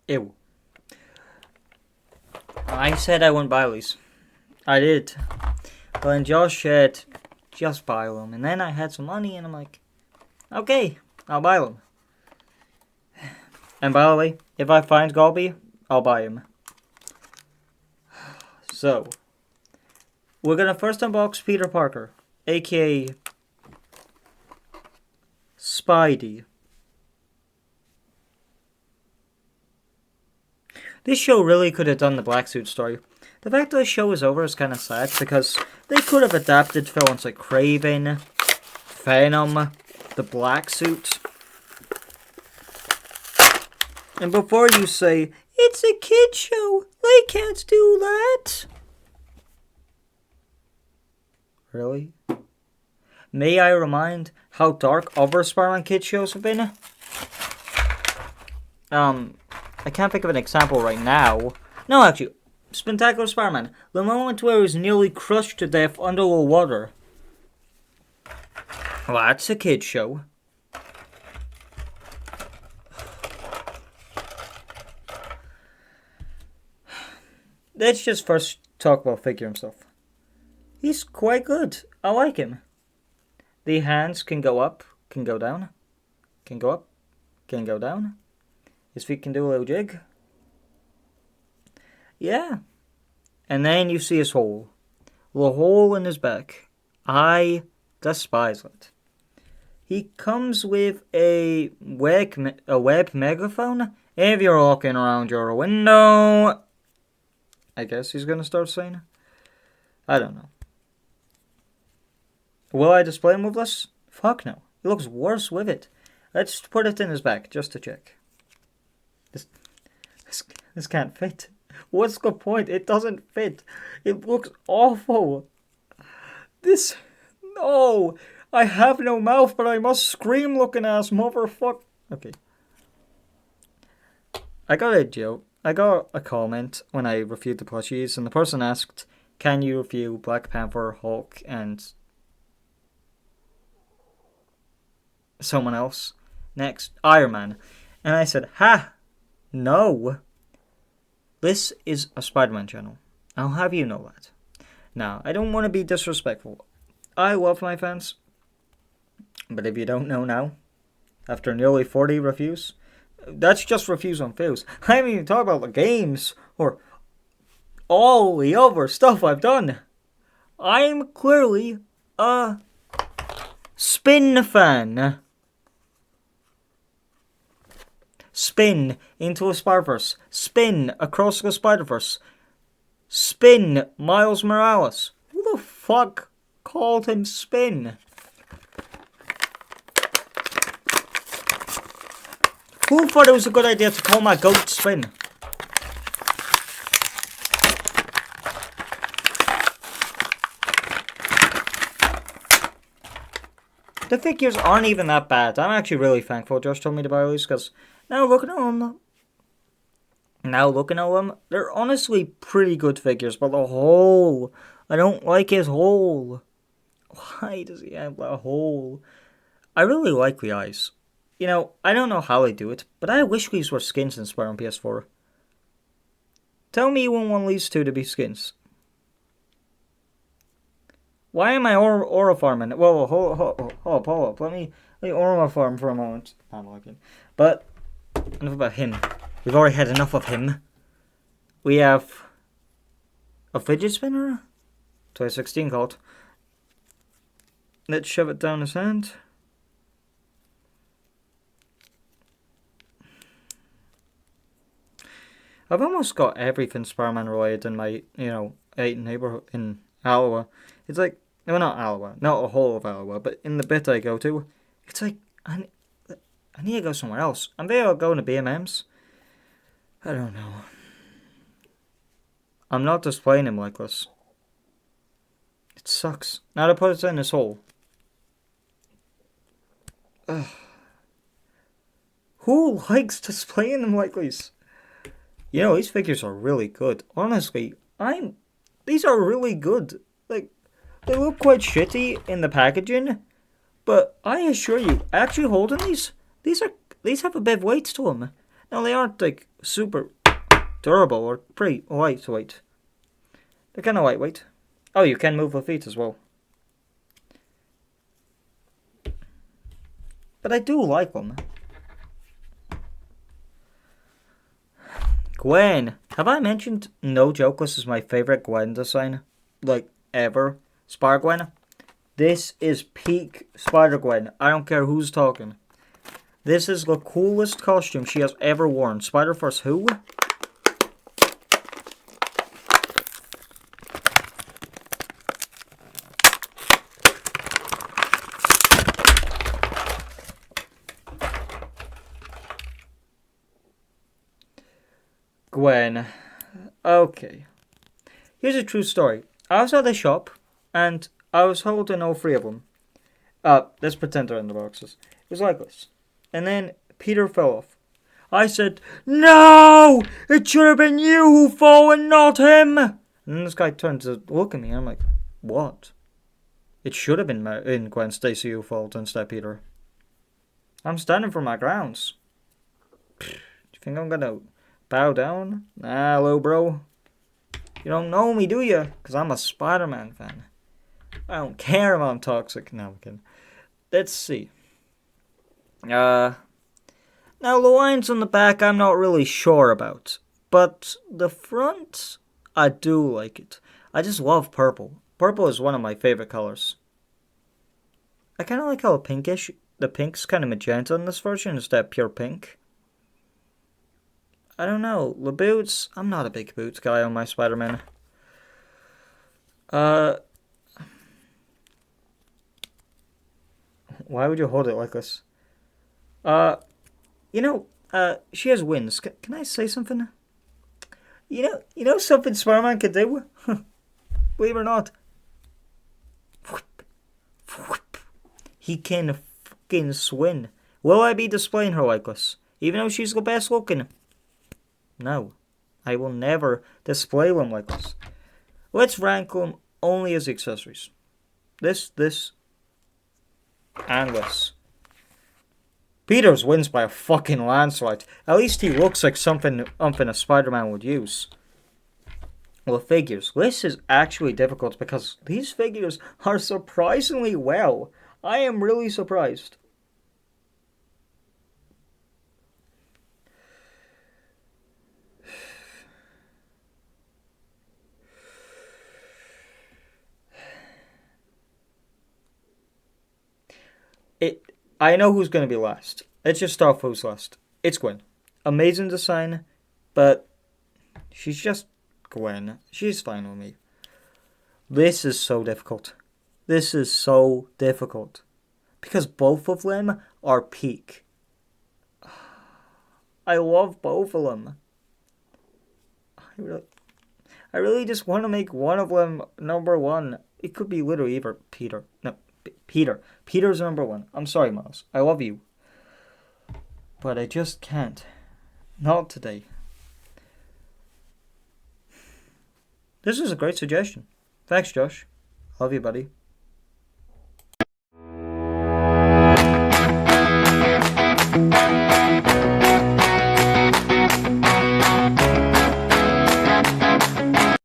Ew. I said I wouldn't buy these. I did. But then Josh said, just buy them. And then I had some money and I'm like, okay, I'll buy them. And by the way, if I find Golby, I'll buy him. So, we're going to first unbox Peter Parker, aka Spidey. This show really could have done the Black Suit story. The fact that the show is over is kind of sad because they could have adapted villains like Kraven, Venom, the Black Suit. And before you say, it's a kid show, they can't do that. Really? May I remind how dark other Spider-Man kid shows have been? I can't think of an example right now. No, actually, Spectacular Spider-Man. The moment where he was nearly crushed to death under the water. Well, that's a kid show. Let's just first talk about Figure himself. He's quite good. I like him. The hands can go up, can go down, can go up, can go down. His feet can do a little jig. Yeah. And then you see his hole. The hole in his back. I despise it. He comes with a web megaphone. If you're walking around your window... I guess he's going to start saying. I don't know. Will I display him with this? Fuck no. He looks worse with it. Let's put it in his back just to check. This can't fit. What's the point? It doesn't fit. It looks awful. This... No. I have no mouth, but I must scream looking ass motherfucker. Okay. I got a comment when I reviewed the plushies, and the person asked, can you review Black Panther, Hulk, and someone else? Next, Iron Man. And I said, no. This is a Spider-Man channel. I'll have you know that. Now, I don't want to be disrespectful. I love my fans. But if you don't know now, after nearly 40 reviews, that's just reviews on films. I haven't even talked about the games or all the other stuff I've done. I'm clearly a Spin fan. Spin into a Spider-Verse. Spin across the Spider-Verse. Spin Miles Morales. Who the fuck called him Spin? Who thought it was a good idea to call my goat Spin? The figures aren't even that bad. I'm actually really thankful Josh told me to buy these because now looking at them, they're honestly pretty good figures. But the hole, I don't like his hole. Why does he have that hole? I really like the eyes. You know, I don't know how they do it, but I wish these were skins in Spider-Man PS4. Tell me you wouldn't want these two to be skins. Why am I aura farming? Whoa, hold up. Let me aura farm for a moment. I'm looking. But, enough about him. We've already had enough of him. We have a fidget spinner? 2016 called. Let's shove it down his hand. I've almost got everything Spider-Man related in my, neighborhood in Iowa. It's like, well, not Iowa, not a whole of Iowa, but in the bit I go to, it's like, I need to go somewhere else. I'm there going to BMMs. I don't know. I'm not displaying him like this. It sucks. Now to put it in his hole. Ugh. Who likes displaying them like this? You know, these figures are really good. Honestly, these are really good. Like, they look quite shitty in the packaging, but I assure you, actually holding these have a bit of weight to them. No, they aren't like super durable or pretty lightweight. They're kind of lightweight. Oh, you can move your feet as well. But I do like them. Gwen. Have I mentioned, no joke, this is my favorite Gwen design? Like, ever. Spider-Gwen. This is peak Spider-Gwen. I don't care who's talking. This is the coolest costume she has ever worn. Spider-Verse who? Gwen. Okay. Here's a true story. I was at the shop, and I was holding all three of them. Let's pretend they're in the boxes. It was like this. And then Peter fell off. I said, "No! It should have been you who fell and not him!" And then this guy turned to look at me, and I'm like, "What? It should have been in Gwen Stacy who fell instead of Peter. I'm standing for my grounds. Do you think I'm gonna bow down? Nah, hello, bro. You don't know me, do you? Because I'm a Spider-Man fan. I don't care if I'm toxic." No, I'm kidding. Let's see. Now the lines on the back I'm not really sure about. But the front, I do like it. I just love purple. Purple is one of my favorite colors. I kind of like how the pink's kind of magenta in this version instead of pure pink. I don't know. The boots, I'm not a big boots guy on my Spider-Man. Why would you hold it like this? She has wings. Can I say something? You know something Spider-Man can do? Believe it or not. He can fucking swim. Will I be displaying her like this? Even though she's the best looking? No. I will never display them like this. Let's rank them only as accessories. This, and this. Peters wins by a fucking landslide. At least he looks like something a Spider-Man would use. Well, figures. This is actually difficult because these figures are surprisingly well. I am really surprised. I know who's going to be last. Let's just start with who's last. It's Gwen. Amazing design, but she's just Gwen. She's fine with me. This is so difficult. This is so difficult. Because both of them are peak. I love both of them. I really just want to make one of them number one. It could be literally either Peter. No, Peter. Peter's number one. I'm sorry, Miles. I love you. But I just can't. Not today. This is a great suggestion. Thanks, Josh. Love you, buddy.